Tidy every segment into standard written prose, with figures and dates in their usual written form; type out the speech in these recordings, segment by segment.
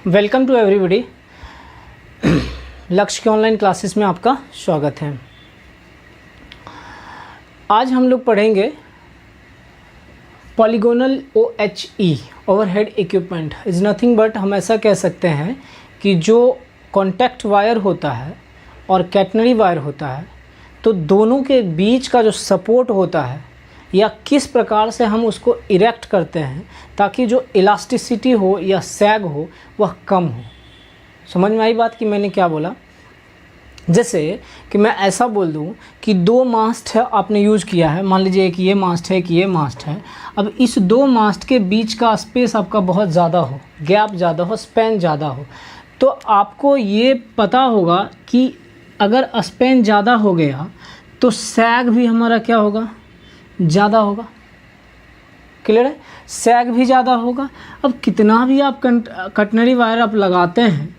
Welcome to everybody. लक्ष्य के online classes में आपका स्वागत है। आज हम लोग पढ़ेंगे polygonal OHE overhead equipment is nothing but, हम ऐसा कह सकते हैं कि जो कॉन्टैक्ट वायर होता है और कैटनरी वायर होता है, तो दोनों के बीच का जो सपोर्ट होता है या किस प्रकार से हम उसको इरेक्ट करते हैं ताकि जो इलास्टिसिटी हो या सैग हो वह कम हो। समझ में आई बात कि मैंने क्या बोला? जैसे कि मैं ऐसा बोल दूं कि दो मास्ट है, आपने यूज़ किया है, मान लीजिए कि ये मास्ट है कि ये मास्ट है। अब इस दो मास्ट के बीच का स्पेस आपका बहुत ज़्यादा हो, गैप ज़्यादा हो, स्पैन ज़्यादा हो, तो आपको ये पता होगा कि अगर स्पैन ज़्यादा हो गया तो सैग भी हमारा क्या होगा? ज़्यादा होगा। क्लियर है? सैग भी ज़्यादा होगा। अब कितना भी आप कटनरी वायर आप लगाते हैं,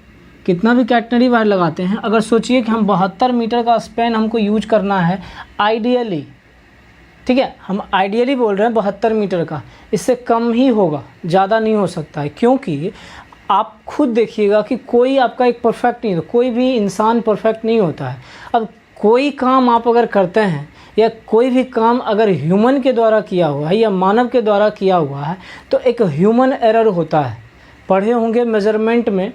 कितना भी कैटनरी वायर लगाते हैं, अगर सोचिए कि हम 72 मीटर का स्पैन हमको यूज करना है आइडियली, ठीक है, हम आइडियली बोल रहे हैं 72 मीटर का, इससे कम ही होगा, ज़्यादा नहीं हो सकता है। क्योंकि आप खुद देखिएगा कि कोई आपका एक परफेक्ट नहीं, कोई भी इंसान परफेक्ट नहीं होता है। अब कोई काम आप अगर करते हैं या कोई भी काम अगर ह्यूमन के द्वारा किया हुआ है या मानव के द्वारा किया हुआ है तो एक ह्यूमन एरर होता है। पढ़े होंगे मेजरमेंट में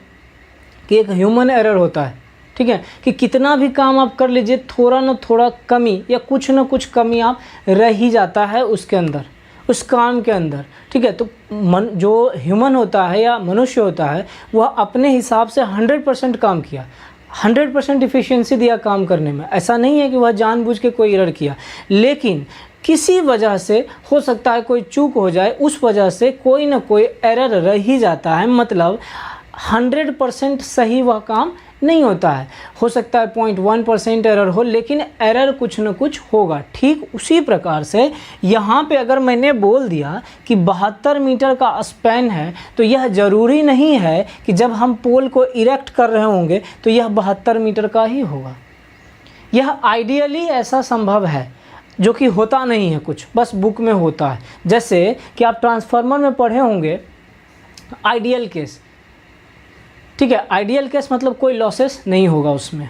कि एक ह्यूमन एरर होता है, ठीक है, कि कितना भी काम आप कर लीजिए, थोड़ा ना थोड़ा कमी या कुछ ना कुछ कमी आप रह ही जाता है उसके अंदर, उस काम के अंदर, ठीक है। तो जो ह्यूमन होता है या मनुष्य होता है वह अपने हिसाब से 100% काम किया, 100% इफ़िशियंसी दिया काम करने में। ऐसा नहीं है कि वह जानबूझ के कोई एरर किया, लेकिन किसी वजह से हो सकता है कोई चूक हो जाए, उस वजह से कोई ना कोई एरर रह ही जाता है। मतलब 100% सही वह काम नहीं होता है, हो सकता है 0.1% एरर हो, लेकिन एरर कुछ न कुछ होगा। ठीक उसी प्रकार से यहाँ पे अगर मैंने बोल दिया कि 72 मीटर का स्पैन है, तो यह ज़रूरी नहीं है कि जब हम पोल को इरेक्ट कर रहे होंगे तो यह 72 मीटर का ही होगा। यह आइडियली ऐसा संभव है, जो कि होता नहीं है, कुछ बस बुक में होता है। जैसे कि आप ट्रांसफार्मर में पढ़े होंगे आइडियल केस, ठीक है, आइडियल केस मतलब कोई लॉसेस नहीं होगा उसमें,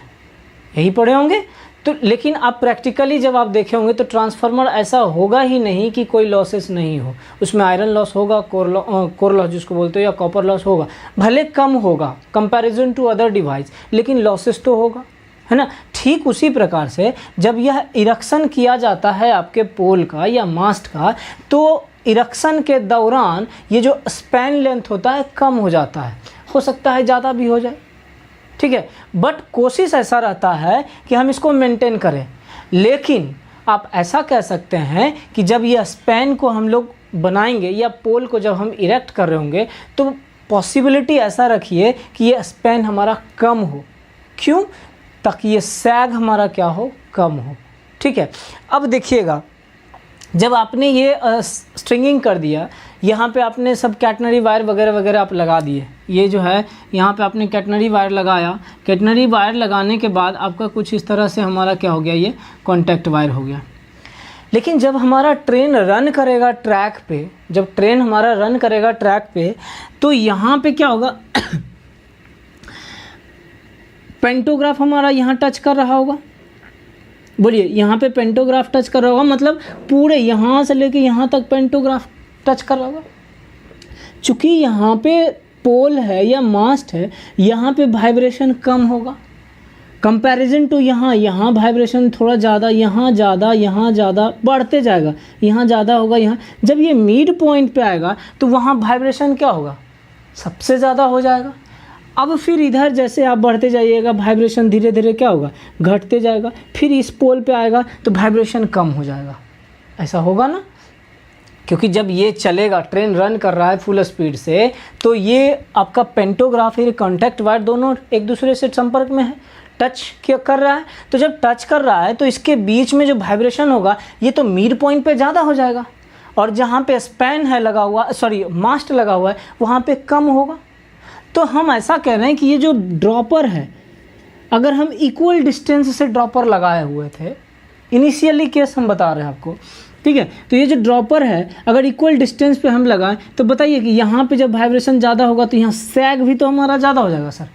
यही पढ़े होंगे। तो लेकिन आप प्रैक्टिकली जब आप देखे होंगे तो ट्रांसफार्मर ऐसा होगा ही नहीं कि कोई लॉसेस नहीं हो, उसमें आयरन लॉस होगा, कोर लॉस जिसको बोलते हो, या कॉपर लॉस होगा, भले कम होगा कंपैरिजन टू अदर डिवाइस, लेकिन लॉसेस तो होगा, है ना। ठीक उसी प्रकार से जब यह इरेक्शन किया जाता है आपके पोल का या मास्ट का, तो इरेक्शन के दौरान ये जो स्पैन लेंथ होता है कम हो जाता है, हो सकता है ज़्यादा भी हो जाए, ठीक है, बट कोशिश ऐसा रहता है कि हम इसको मेंटेन करें। लेकिन आप ऐसा कह सकते हैं कि जब यह स्पैन को हम लोग बनाएंगे या पोल को जब हम इरेक्ट कर रहे होंगे तो पॉसिबिलिटी ऐसा रखिए कि ये स्पैन हमारा कम हो। क्यों? ताकि ये सैग हमारा क्या हो? कम हो, ठीक है। अब देखिएगा, जब आपने ये स्ट्रिंगिंग कर दिया, यहाँ पे आपने सब कैटनरी वायर वगैरह वगैरह आप लगा दिए, ये जो है यहाँ पे आपने कैटनरी वायर लगाया। कैटनरी वायर लगाने के बाद आपका कुछ इस तरह से हमारा क्या हो गया? ये कॉन्टैक्ट वायर हो गया। लेकिन जब हमारा ट्रेन रन करेगा ट्रैक पे, जब ट्रेन हमारा रन करेगा ट्रैक पे, तो यहाँ पे क्या होगा? पेंटोग्राफ हमारा यहाँ टच कर रहा होगा। बोलिए, यहाँ पे पेंटोग्राफ टच कर रहा होगा, मतलब पूरे यहाँ से लेके यहाँ तक पेंटोग्राफ टच कर रहा होगा। चूँकि यहाँ पे पोल है या मास्ट है, यहाँ पे वाइब्रेशन कम होगा कंपैरिजन टू यहाँ। यहाँ वाइब्रेशन थोड़ा ज़्यादा, यहाँ ज़्यादा, यहाँ ज़्यादा, बढ़ते जाएगा, यहाँ ज़्यादा होगा। यहाँ जब ये मिड पॉइंट पे आएगा तो वहाँ वाइब्रेशन क्या होगा? सबसे ज़्यादा हो जाएगा। अब फिर इधर जैसे आप बढ़ते जाइएगा, वाइब्रेशन धीरे धीरे क्या होगा? घटते जाएगा। फिर इस पोल पे आएगा तो वाइब्रेशन कम हो जाएगा। ऐसा होगा ना, क्योंकि जब ये चलेगा, ट्रेन रन कर रहा है फुल स्पीड से, तो ये आपका पेंटोग्राफ या कॉन्टैक्ट वायर दोनों एक दूसरे से संपर्क में है, टच क्या कर रहा है। तो जब टच कर रहा है तो इसके बीच में जो वाइब्रेशन होगा ये तो मिड पॉइंट पे ज़्यादा हो जाएगा, और जहाँ पे स्पैन है लगा हुआ, मास्ट लगा हुआ है, वहाँ पे कम होगा। तो हम ऐसा कह रहे हैं कि ये जो ड्रॉपर है, अगर हम इक्वल डिस्टेंस से ड्रॉपर लगाए हुए थे, इनिशियली केस हम बता रहे हैं आपको ठीक है। तो ये जो ड्रॉपर है अगर इक्वल डिस्टेंस पे हम लगाएं तो बताइए कि यहाँ पे जब वाइब्रेशन ज़्यादा होगा तो यहाँ सैग भी तो हमारा ज़्यादा हो जाएगा सर,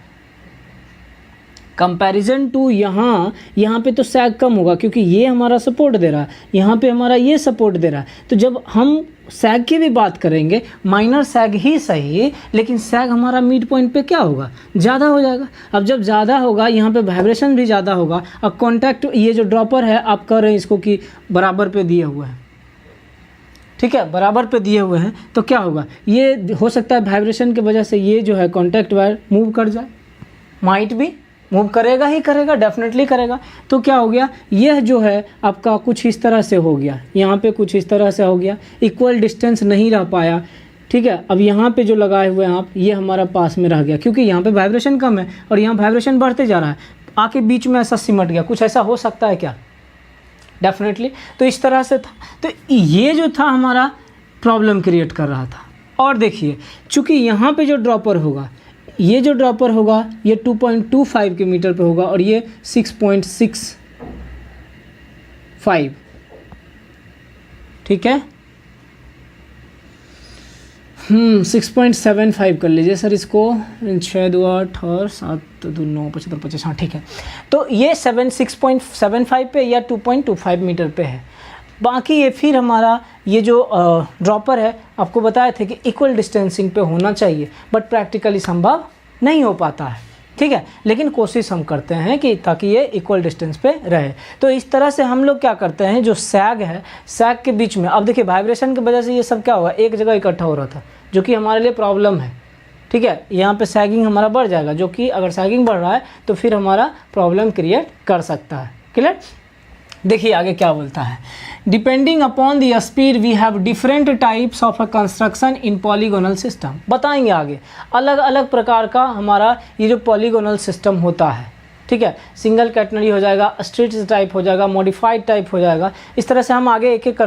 कंपैरिजन टू यहाँ पे तो सैग कम होगा क्योंकि ये हमारा सपोर्ट दे रहा है, यहाँ पे हमारा ये सपोर्ट दे रहा है। तो जब हम सैग की भी बात करेंगे, माइनर सैग ही सही, लेकिन सैग हमारा मिड पॉइंट पे क्या होगा, ज़्यादा हो जाएगा। अब जब ज़्यादा होगा यहाँ पे वाइब्रेशन भी ज़्यादा होगा। अब कॉन्टैक्ट ये जो ड्रॉपर है आप कर रहे हैं इसको कि बराबर पे दिए हुए हैं, ठीक है, बराबर पे दिए हुए हैं, तो क्या होगा, ये हो सकता है वाइब्रेशन की वजह से ये जो है कॉन्टैक्ट वायर मूव कर जाए, माइट भी मूव करेगा ही करेगा, डेफिनेटली करेगा। तो क्या हो गया, यह जो है आपका कुछ इस तरह से हो गया, यहाँ पे कुछ इस तरह से हो गया, इक्वल डिस्टेंस नहीं रह पाया, ठीक है। अब यहाँ पे जो लगाए हुए हैं आप, ये हमारा पास में रह गया क्योंकि यहाँ पे वाइब्रेशन कम है और यहाँ वाइब्रेशन बढ़ते जा रहा है, आके बीच में ऐसा सिमट गया। कुछ ऐसा हो सकता है क्या, डेफिनेटली। तो इस तरह से था, तो ये जो था हमारा प्रॉब्लम क्रिएट कर रहा था। और देखिए चूँकि यहाँ पे जो ड्रॉपर होगा, ये जो ड्रॉपर होगा ये 2.25 के मीटर पे होगा और ये 6.65, ठीक है, 6.75 कर लीजिए सर इसको, 6 2 8 और 7 2 9 75 25, हाँ ठीक है। तो ये 6.75 पे या 2.25 मीटर पे है। बाकी ये फिर हमारा ये जो ड्रॉपर है आपको बताए थे कि इक्वल डिस्टेंसिंग पे होना चाहिए, बट प्रैक्टिकली संभव नहीं हो पाता है, ठीक है, लेकिन कोशिश हम करते हैं कि ताकि ये इक्वल डिस्टेंस पे रहे। तो इस तरह से हम लोग क्या करते हैं, जो सैग है, सैग के बीच में, अब देखिए वाइब्रेशन की वजह से ये सब क्या हुआ, एक जगह इकट्ठा हो रहा था, जो कि हमारे लिए प्रॉब्लम है, ठीक है। यहाँ पे सैगिंग हमारा बढ़ जाएगा, जो कि अगर सैगिंग बढ़ रहा है तो फिर हमारा प्रॉब्लम क्रिएट कर सकता है, क्लियर। देखिए आगे क्या बोलता है, depending upon the speed we have different types of a construction in polygonal system. बताएंगे आगे अलग अलग प्रकार का हमारा ये जो पॉलीगोनल सिस्टम होता है, ठीक है। सिंगल कैटनरी हो जाएगा, स्ट्रीट टाइप हो जाएगा, मॉडिफाइड टाइप हो जाएगा। इस तरह से हम आगे एक एक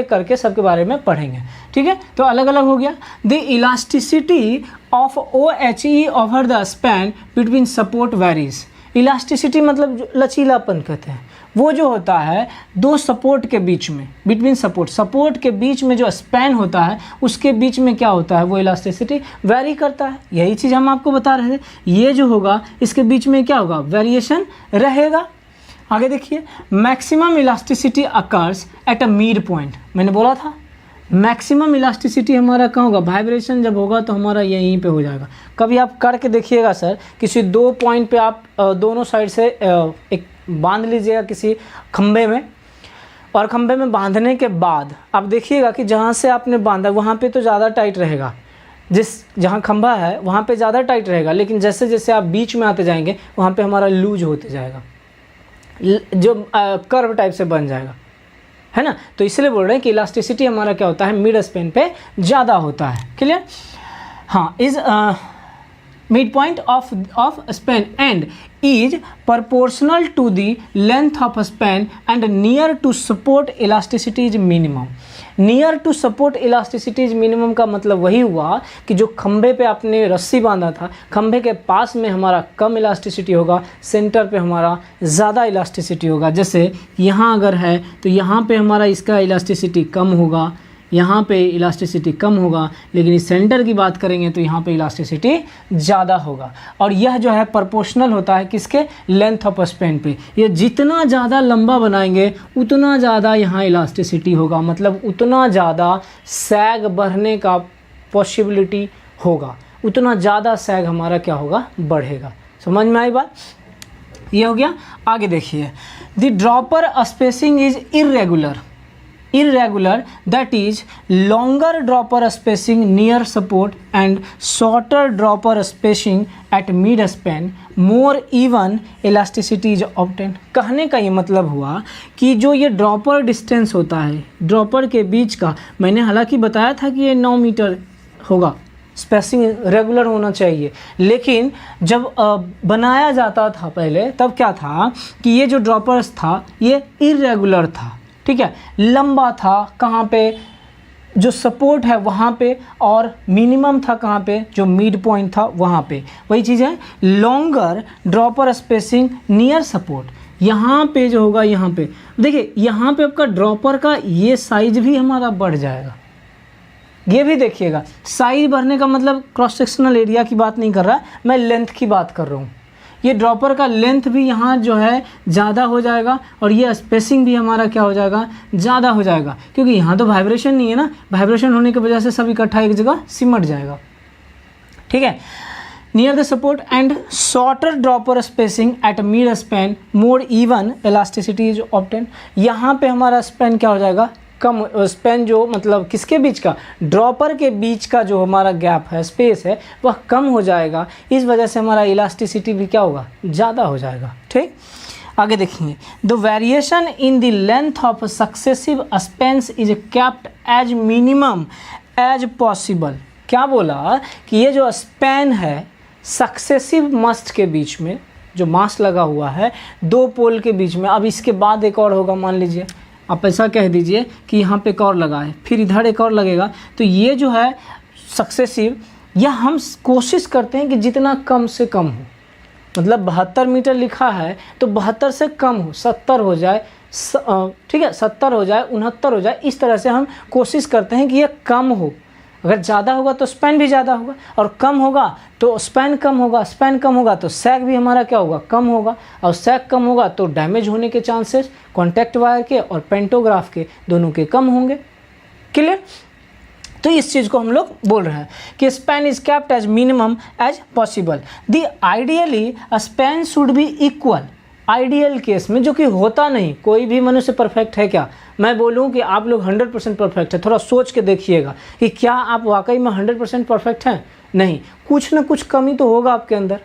करके सबके बारे में पढ़ेंगे, ठीक है। तो अलग अलग हो गया। The elasticity of OHE over the span between support varies. Elasticity मतलब लचीलापन कहते हैं, वो जो होता है दो सपोर्ट के बीच में, बिटवीन सपोर्ट के बीच में जो स्पैन होता है उसके बीच में क्या होता है, वो इलास्टिसिटी वेरी करता है। यही चीज़ हम आपको बता रहे थे, ये जो होगा इसके बीच में क्या होगा, वेरिएशन रहेगा। आगे देखिए, maximum elasticity occurs at a mid point. मैंने बोला था मैक्सिमम इलास्टिसिटी हमारा कहाँ होगा, वाइब्रेशन जब होगा तो हमारा यहीं पे हो जाएगा। कभी आप करके देखिएगा सर, किसी दो पॉइंट पे आप दोनों साइड से एक बांध लीजिएगा किसी खंबे में, और खंबे में बांधने के बाद आप देखिएगा कि जहाँ से आपने बांधा वहाँ पे तो ज़्यादा टाइट रहेगा, जहाँ खंबा है वहाँ पे ज़्यादा टाइट रहेगा, लेकिन जैसे जैसे आप बीच में आते जाएंगे वहाँ पे हमारा लूज होते जाएगा, जो कर्व टाइप से बन जाएगा, है ना। तो इसलिए बोल रहे हैं कि इलास्टिसिटी हमारा क्या होता है, मिड स्पेन पे ज़्यादा होता है, क्लियर। हाँ, is mid point of Spain and is proportional to the length of span and near to support elasticity is minimum. Near to support elasticity is minimum का मतलब वही हुआ कि जो खंबे पे आपने रस्सी बांधा था, खंबे के पास में हमारा कम इलास्टिसिटी होगा, सेंटर पे हमारा ज़्यादा इलास्टिसिटी होगा। जैसे यहाँ अगर है तो यहाँ पे हमारा इसका इलास्टिसिटी कम होगा, यहाँ पे इलास्टिसिटी कम होगा, लेकिन इस सेंटर की बात करेंगे तो यहाँ पे इलास्टिसिटी ज़्यादा होगा। और यह जो है प्रोपोर्शनल होता है किसके, लेंथ ऑफ स्पेन पे। ये जितना ज़्यादा लंबा बनाएंगे उतना ज़्यादा यहाँ इलास्टिसिटी होगा, मतलब उतना ज़्यादा सैग बढ़ने का पॉसिबिलिटी होगा, उतना ज़्यादा सैग हमारा क्या होगा, बढ़ेगा। समझ में आई बात, ये हो गया। आगे देखिए, the dropper spacing is irregular, that is longer dropper spacing near support and shorter dropper spacing at mid span, more even elasticity is obtained। कहने का ये मतलब हुआ कि जो ये ड्रॉपर डिस्टेंस होता है, ड्रॉपर के बीच का, मैंने हालांकि बताया था कि ये 9 मीटर होगा, स्पेसिंग रेगुलर होना चाहिए, लेकिन जब बनाया जाता था पहले तब क्या था कि ये जो ड्रॉपर्स था ये इरेगुलर था, ठीक है, लंबा था कहाँ पे, जो सपोर्ट है वहाँ पे, और मिनिमम था कहाँ पे, जो मिड पॉइंट था वहाँ पे। वही चीज़ है longer dropper spacing near support, यहाँ पे जो होगा, यहाँ पे देखिए, यहाँ पे आपका ड्रॉपर का ये साइज भी हमारा बढ़ जाएगा। ये भी देखिएगा, साइज बढ़ने का मतलब क्रॉस सेक्शनल एरिया की बात नहीं कर रहा, मैं लेंथ की बात कर रहा हूँ। ये ड्रॉपर का लेंथ भी यहाँ जो है ज़्यादा हो जाएगा और ये स्पेसिंग भी हमारा क्या हो जाएगा, ज़्यादा हो जाएगा, क्योंकि यहाँ तो वाइब्रेशन नहीं है ना, वाइब्रेशन होने की वजह से सब इकट्ठा एक जगह सिमट जाएगा। ठीक है, near the support and shorter dropper spacing at mid span more even elasticity is obtain. यहाँ पे हमारा स्पैन क्या हो जाएगा, कम। स्पैन जो मतलब किसके बीच का, ड्रॉपर के बीच का जो हमारा गैप है, स्पेस है, वह कम हो जाएगा। इस वजह से हमारा इलास्टिसिटी भी क्या होगा, ज़्यादा हो जाएगा। ठीक, आगे देखेंगे, the variation in the length of successive spans is kept as minimum as possible. क्या बोला कि ये जो स्पैन है सक्सेसिव मस्ट के बीच में, जो मास लगा हुआ है दो पोल के बीच में, अब इसके बाद एक और होगा, मान लीजिए आप ऐसा कह दीजिए कि यहाँ पे एक और लगा है, फिर इधर एक और लगेगा, तो ये जो है सक्सेसिव, यह हम कोशिश करते हैं कि जितना कम से कम हो, मतलब 72 मीटर लिखा है तो 72 से कम हो, 70 हो जाए, ठीक है, 70 हो जाए, 69 हो जाए, इस तरह से हम कोशिश करते हैं कि यह कम हो। अगर ज़्यादा होगा तो स्पैन भी ज़्यादा होगा, और कम होगा तो स्पैन कम होगा, स्पैन कम होगा तो सैग भी हमारा क्या होगा, कम होगा, और सैग कम होगा तो डैमेज होने के चांसेस कॉन्टैक्ट वायर के और पेंटोग्राफ के दोनों के कम होंगे। क्लियर? तो इस चीज़ को हम लोग बोल रहे हैं कि span is kept as minimum as possible. The ideally span should be equal. Ideal case में, जो कि होता नहीं, कोई भी मनुष्य परफेक्ट है क्या? मैं बोलूं कि आप लोग 100% परफेक्ट है, थोड़ा सोच के देखिएगा कि क्या आप वाकई में 100% परफेक्ट हैं? नहीं, कुछ ना कुछ कमी तो होगा आपके अंदर,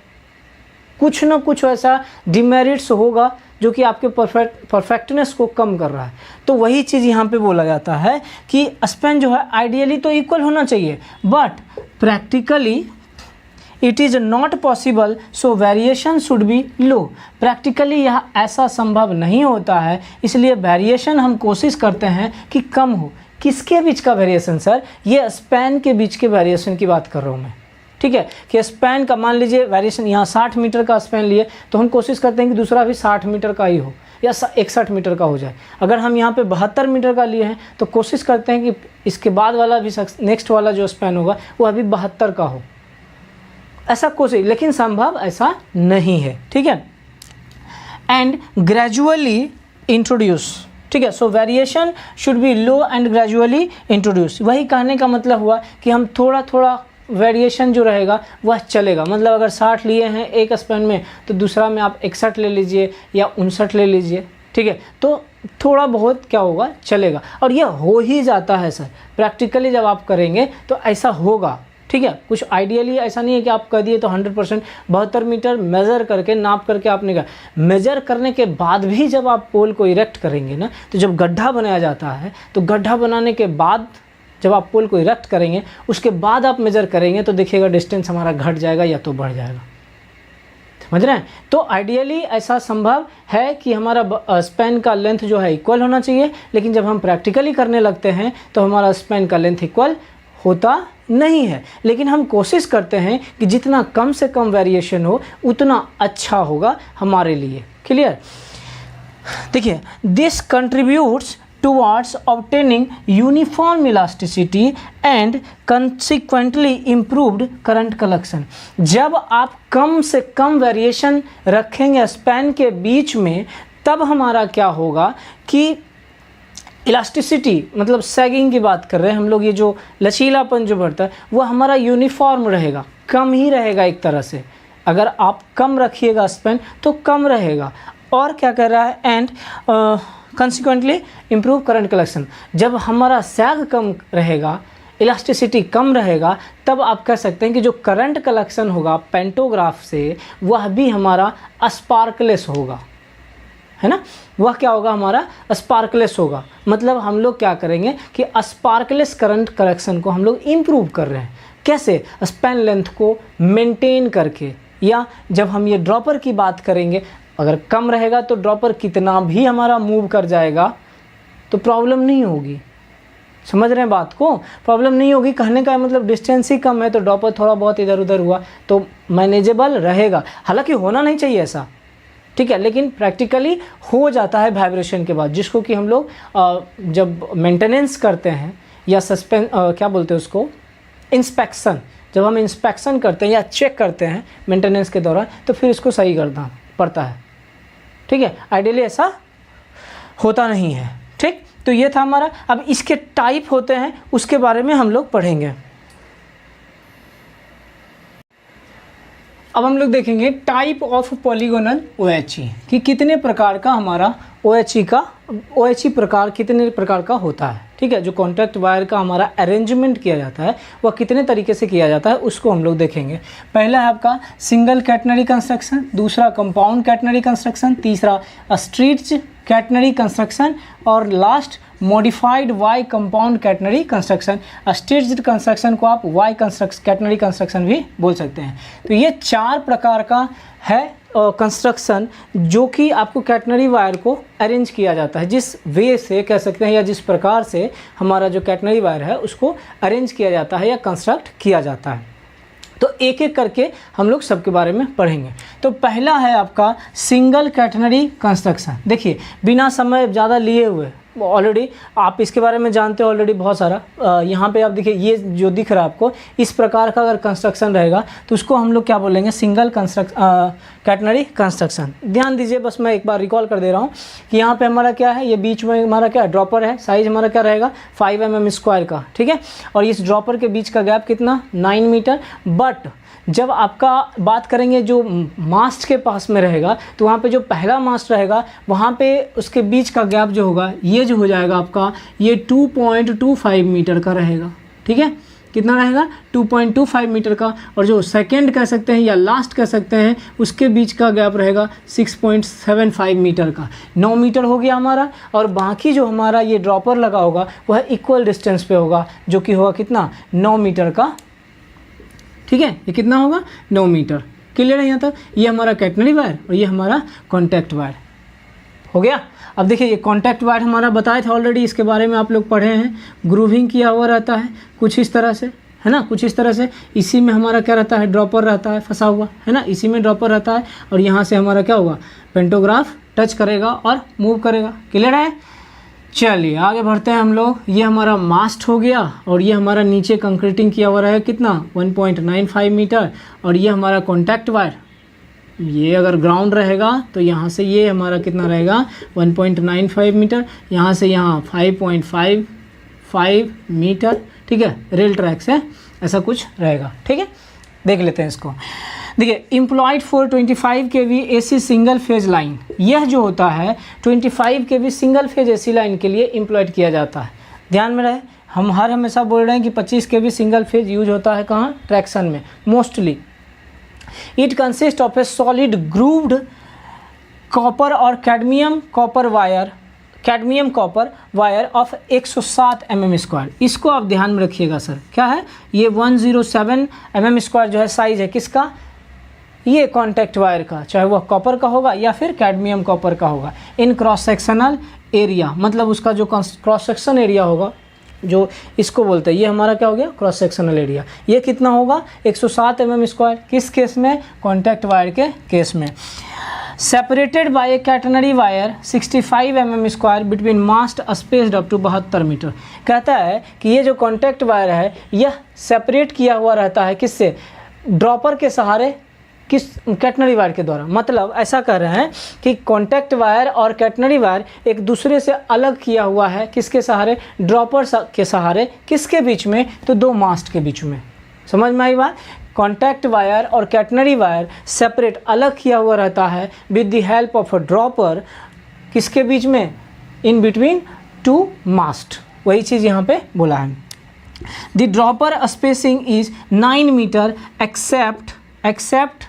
कुछ ना कुछ ऐसा डिमेरिट्स होगा जो कि आपके परफेक्टनेस को कम कर रहा है। तो वही चीज़ यहाँ पे बोला जाता है कि स्पैन जो है आइडियली तो इक्वल होना चाहिए, but practically it is not possible, so variation should be low. Practically यह ऐसा संभव नहीं होता है, इसलिए वेरिएशन हम कोशिश करते हैं कि कम हो। किसके बीच का वेरिएशन सर? ये स्पैन के बीच के वेरिएशन की बात कर रहा हूँ मैं। ठीक है, कि स्पैन का मान लीजिए वेरिएशन, यहाँ 60 मीटर का स्पैन लिए तो हम कोशिश करते हैं कि दूसरा भी 60 मीटर का ही हो या 61 मीटर का हो जाए। अगर हम यहाँ पे 72 मीटर का लिए हैं तो कोशिश करते हैं कि इसके बाद वाला भी, नेक्स्ट वाला जो स्पैन होगा वो अभी 72 का हो, ऐसा कोशिश, लेकिन संभव ऐसा नहीं है। ठीक है, एंड ग्रेजुअली इंट्रोड्यूस। ठीक है, सो variation should be low and gradually introduce. वही कहने का मतलब हुआ कि हम थोड़ा थोड़ा वेरिएशन जो रहेगा वह चलेगा। मतलब अगर 60 लिए हैं एक स्पैन में तो दूसरा में आप 61 ले लीजिए या 59 ले लीजिए। ठीक है, तो थोड़ा बहुत क्या होगा, चलेगा, और यह हो ही जाता है सर। प्रैक्टिकली जब आप करेंगे तो ऐसा होगा। ठीक है, कुछ आइडियली ऐसा नहीं है कि आप कह दिए तो 100%। 72 मीटर मेज़र करके, नाप करके आपने कहा, मेज़र करने के बाद भी जब आप पोल को इरेक्ट करेंगे ना, तो जब गड्ढा बनाया जाता है तो गड्ढा बनाने के बाद जब आप पोल को इरेक्ट करेंगे उसके बाद आप मेज़र करेंगे तो देखिएगा डिस्टेंस हमारा घट जाएगा या तो बढ़ जाएगा। समझ रहे हैं? तो आइडियली ऐसा संभव है कि हमारा स्पैन का लेंथ जो है इक्वल होना चाहिए, लेकिन जब हम प्रैक्टिकली करने लगते हैं तो हमारा स्पैन का लेंथ इक्वल होता नहीं है। लेकिन हम कोशिश करते हैं कि जितना कम से कम वेरिएशन हो उतना अच्छा होगा हमारे लिए। क्लियर? देखिए, this contributes towards obtaining uniform elasticity and consequently improved current collection। जब आप कम से कम वेरिएशन रखेंगे स्पैन के बीच में, तब हमारा क्या होगा कि इलास्टिसिटी, मतलब सैगिंग की बात कर रहे हैं हम लोग, ये जो लचीलापन जो बढ़ता है वो हमारा यूनिफॉर्म रहेगा, कम ही रहेगा एक तरह से। अगर आप कम रखिएगा स्पैन तो कम रहेगा। और क्या कह रहा है, and consequently improve current collection. जब हमारा सैग कम रहेगा, इलास्टिसिटी कम रहेगा, तब आप कह सकते हैं कि जो करंट कलेक्शन होगा पेंटोग्राफ से वह भी हमारा स्पार्कलेस होगा, है ना। वह क्या होगा, हमारा स्पार्कलेस होगा। मतलब हम लोग क्या करेंगे कि स्पार्कलेस करंट कलेक्शन को हम लोग इम्प्रूव कर रहे हैं। कैसे? स्पैन लेंथ को मेंटेन करके, या जब हम ये ड्रॉपर की बात करेंगे, अगर कम रहेगा तो ड्रॉपर कितना भी हमारा मूव कर जाएगा तो प्रॉब्लम नहीं होगी। समझ रहे हैं बात को? प्रॉब्लम नहीं होगी। कहने का मतलब डिस्टेंस ही कम है तो ड्रॉपर थोड़ा बहुत इधर उधर हुआ तो मैनेजेबल रहेगा। हालांकि होना नहीं चाहिए ऐसा, ठीक है, लेकिन प्रैक्टिकली हो जाता है वाइब्रेशन के बाद, जिसको कि हम लोग जब मेंटेनेंस करते हैं या क्या बोलते हैं उसको, इंस्पेक्शन, जब हम इंस्पेक्शन करते हैं या चेक करते हैं मेंटेनेंस के दौरान, तो फिर इसको सही करना पड़ता है। ठीक है, आइडियली ऐसा होता नहीं है। ठीक, तो ये था हमारा। अब इसके टाइप होते हैं, उसके बारे में हम लोग पढ़ेंगे। अब हम लोग देखेंगे टाइप ऑफ पॉलीगोनल OHE कि कितने प्रकार का हमारा OHE प्रकार कितने प्रकार का होता है। ठीक है, जो कॉन्टैक्ट वायर का हमारा अरेंजमेंट किया जाता है वह कितने तरीके से किया जाता है उसको हम लोग देखेंगे। पहला है आपका सिंगल कैटनरी कंस्ट्रक्शन, दूसरा कंपाउंड कैटनरी कंस्ट्रक्शन, तीसरा स्ट्रेच्ड कैटनरी कंस्ट्रक्शन और last modified Y compound catenary construction. Stretched construction को आप वाई कैटनरी कंस्ट्रक्शन भी बोल सकते हैं। तो ये 4 प्रकार का है कंस्ट्रक्शन जो कि आपको कैटनरी वायर को अरेंज किया जाता है, जिस वे से कह सकते हैं या जिस प्रकार से हमारा जो कैटनरी वायर है उसको अरेंज किया जाता है या कंस्ट्रक्ट किया जाता है। तो एक एक करके हम लोग सबके बारे में पढ़ेंगे। तो पहला है आपका सिंगल कैटनरी कंस्ट्रक्शन। देखिए, बिना समय ज़्यादा लिए हुए, ऑलरेडी आप इसके बारे में जानते हो ऑलरेडी बहुत सारा। यहाँ पे आप देखिए, ये जो दिख रहा है आपको, इस प्रकार का अगर कंस्ट्रक्शन रहेगा तो उसको हम लोग क्या बोलेंगे, सिंगल कैटनरी कंस्ट्रक्शन। ध्यान दीजिए, बस मैं एक बार रिकॉल कर दे रहा हूँ कि यहाँ पे हमारा क्या है, ये बीच में हमारा क्या ड्रॉपर है, साइज हमारा क्या रहेगा 5 mm स्क्वायर का। ठीक है, और इस ड्रॉपर के बीच का गैप कितना 9 मीटर। बट जब आपका बात करेंगे जो मास्ट के पास में रहेगा, तो वहाँ पे जो पहला मास्ट रहेगा वहाँ पे उसके बीच का गैप जो होगा, ये जो हो जाएगा आपका, ये 2.25 मीटर का रहेगा। ठीक है, कितना रहेगा 2.25 मीटर का। और जो सेकंड कह सकते हैं या लास्ट कह सकते हैं, उसके बीच का गैप रहेगा 6.75 मीटर का। 9 मीटर हो गया हमारा। और बाकी जो हमारा ये ड्रॉपर लगा होगा वह इक्वल डिस्टेंस पे होगा, जो कि होगा कितना 9 मीटर का। ठीक है, ये कितना होगा 9 मीटर। क्लियर है यहाँ तक? ये हमारा कैटनरी वायर और ये हमारा कॉन्टैक्ट वायर हो गया। अब देखिए, ये कॉन्टैक्ट वायर हमारा बताए थे ऑलरेडी, इसके बारे में आप लोग पढ़े हैं। ग्रूविंग किया हुआ रहता है कुछ इस तरह से, है ना, कुछ इस तरह से। इसी में हमारा क्या रहता है, ड्रॉपर रहता है फंसा हुआ, है ना, इसी में ड्रॉपर रहता है। और यहाँ से हमारा क्या होगा, पेंटोग्राफ टच करेगा और मूव करेगा। क्लियर है? चलिए आगे बढ़ते हैं हम लोग। ये हमारा मास्ट हो गया और ये हमारा नीचे कंक्रीटिंग किया हुआ रहेगा कितना 1.95 मीटर। और ये हमारा कॉन्टैक्ट वायर, ये अगर ग्राउंड रहेगा तो यहाँ से ये हमारा कितना रहेगा 1.95 मीटर, यहाँ से यहाँ 5.55 मीटर। ठीक है, रेल ट्रैक से ऐसा कुछ रहेगा। ठीक है, देख लेते हैं इसको। देखिए, employed for 25 kV AC single phase line, यह जो होता है 25 kV single phase AC line के लिए एम्प्लॉयड किया जाता है। ध्यान में रहे, हम हमेशा बोल रहे हैं कि 25 kV सिंगल फेज यूज होता है कहाँ, ट्रैक्शन में mostly. It consist of a solid grooved copper और cadmium copper wire of 107 mm square. इसको आप ध्यान में रखिएगा सर, क्या है ये 107 mm स्क्वायर जो है साइज है किसका, ये कॉन्टैक्ट वायर का, चाहे वह कॉपर का होगा या फिर कैडमियम कॉपर का होगा। इन क्रॉस सेक्शनल एरिया, मतलब उसका जो क्रॉस सेक्शन एरिया होगा, जो इसको बोलते हैं, ये हमारा क्या हो गया क्रॉस सेक्शनल एरिया, ये कितना होगा 107 mm स्क्वायर। किस केस में, कॉन्टैक्ट वायर के केस में। Separated by a catenary wire 65 mm square between mast spaced up to 72 metre. कहता है कि ये जो कॉन्टैक्ट वायर है यह सेपरेट किया हुआ रहता है किससे, ड्रॉपर के सहारे, किस कैटनरी वायर के द्वारा। मतलब ऐसा कर रहे हैं कि कॉन्टैक्ट वायर और कैटनरी वायर एक दूसरे से अलग किया हुआ है, किसके सहारे, ड्रॉपर के सहारे। किसके बीच में, तो 2 मास्ट के बीच में। समझ में आई बात? कॉन्टैक्ट वायर और कैटनरी वायर सेपरेट अलग किया हुआ रहता है with the help of a dropper, किसके बीच में, इन बिटवीन 2 मास्ट। वही चीज़ यहाँ पे बोला है। The dropper spacing is 9 metre except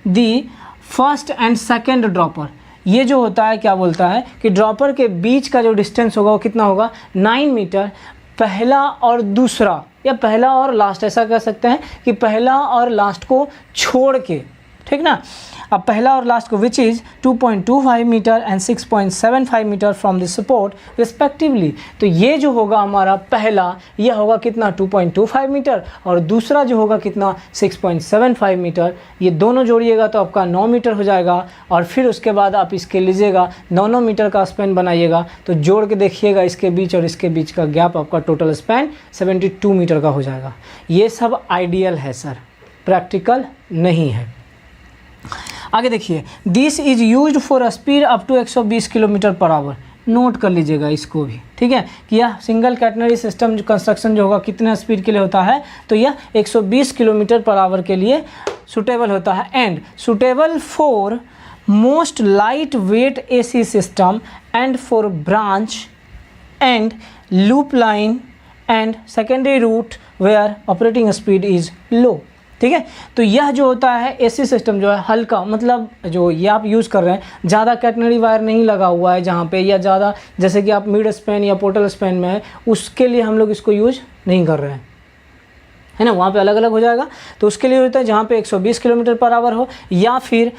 the first and second dropper. ये जो होता है क्या बोलता है कि ड्रॉपर के बीच का जो डिस्टेंस होगा वो कितना होगा 9 मीटर। पहला और दूसरा, या पहला और लास्ट, ऐसा कह सकते हैं कि पहला और लास्ट को छोड़ के, ठीक ना। अब पहला और लास्ट को which is 2.25 metre and 6.75 metre from the support respectively. तो ये जो होगा हमारा पहला, यह होगा कितना 2.25 मीटर, और दूसरा जो होगा कितना 6.75 मीटर। ये दोनों जोड़िएगा तो आपका 9 मीटर हो जाएगा, और फिर उसके बाद आप इसके लीजिएगा 9 मीटर का स्पैन बनाइएगा, तो जोड़ के देखिएगा इसके बीच और इसके बीच का गैप, आपका टोटल स्पैन 72 मीटर का हो जाएगा। ये सब आइडियल है सर, प्रैक्टिकल नहीं है। आगे देखिए, this is used for a speed up to 120 kilometre per hour. Note कर लीजिएगा इसको भी, ठीक है, कि यह सिंगल कैटनरी सिस्टम कंस्ट्रक्शन जो होगा कितना स्पीड के लिए होता है, तो यह 120 किलोमीटर पर आवर के लिए सुटेबल होता है। And suitable for most light weight AC system and for branch and loop line and secondary route where operating speed is low. ठीक है, तो यह जो होता है AC सिस्टम जो है हल्का, मतलब जो ये आप यूज़ कर रहे हैं, ज़्यादा कैटनरी वायर नहीं लगा हुआ है जहाँ पे, या ज़्यादा जैसे कि आप मिड स्पैन या पोर्टल स्पैन में है, उसके लिए हम लोग इसको यूज नहीं कर रहे हैं, है ना। वहाँ पे अलग अलग हो जाएगा, तो उसके लिए होता है जहाँ पे 120 किलोमीटर पर आवर हो, या फिर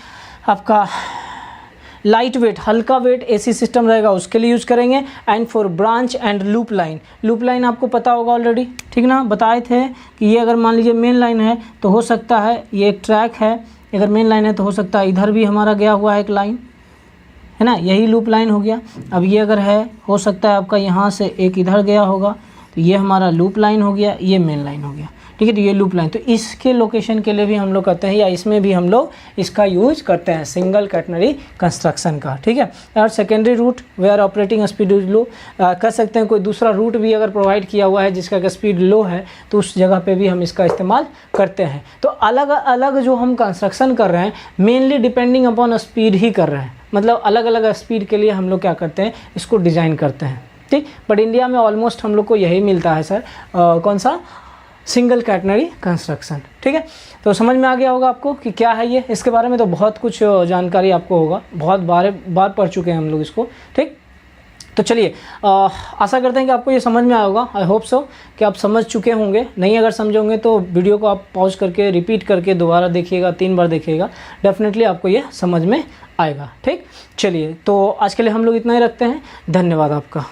आपका लाइट वेट हल्का वेट AC सिस्टम रहेगा, उसके लिए यूज़ करेंगे। And for branch and loop line, loop line आपको पता होगा ऑलरेडी, ठीक ना, बताए थे कि ये अगर मान लीजिए मेन लाइन है तो हो सकता है ये एक ट्रैक है, अगर मेन लाइन है तो हो सकता है इधर भी हमारा गया हुआ है एक लाइन, है ना, यही लूप लाइन हो गया। अब ये अगर है, हो सकता है आपका यहाँ से एक इधर गया होगा, तो ये हमारा लूप लाइन हो गया, ये मेन लाइन हो गया, ठीक है। तो ये लूप लाइन, तो इसके लोकेशन के लिए भी हम लोग करते हैं, या इसमें भी हम लोग इसका यूज करते हैं सिंगल कैटनरी कंस्ट्रक्शन का, ठीक है। और secondary route where operating speed low कर सकते हैं, कोई दूसरा रूट भी अगर प्रोवाइड किया हुआ है जिसका स्पीड लो है, तो उस जगह पे भी हम इसका इस्तेमाल करते हैं। तो अलग अलग जो हम कंस्ट्रक्शन कर रहे हैं, मेनली डिपेंडिंग अपॉन स्पीड ही कर रहे हैं, मतलब अलग अलग स्पीड के लिए हम लोग क्या करते हैं, इसको डिज़ाइन करते हैं, ठीक। बट इंडिया में ऑलमोस्ट हम लोग को यही मिलता है सर, कौन सा, सिंगल कैटनरी कंस्ट्रक्शन, ठीक है। तो समझ में आ गया होगा आपको कि क्या है ये, इसके बारे में तो बहुत कुछ जानकारी आपको होगा, बहुत बार पढ़ चुके हैं हम लोग इसको, ठीक। तो चलिए, आशा करते हैं कि आपको ये समझ में आया होगा। आई होप सो कि आप समझ चुके होंगे। नहीं अगर समझोगे तो वीडियो को आप पॉज करके रिपीट करके दोबारा देखिएगा, 3 बार देखिएगा, डेफिनेटली आपको ये समझ में आएगा, ठीक। चलिए, तो आज के लिए हम लोग इतना ही रखते हैं। धन्यवाद आपका।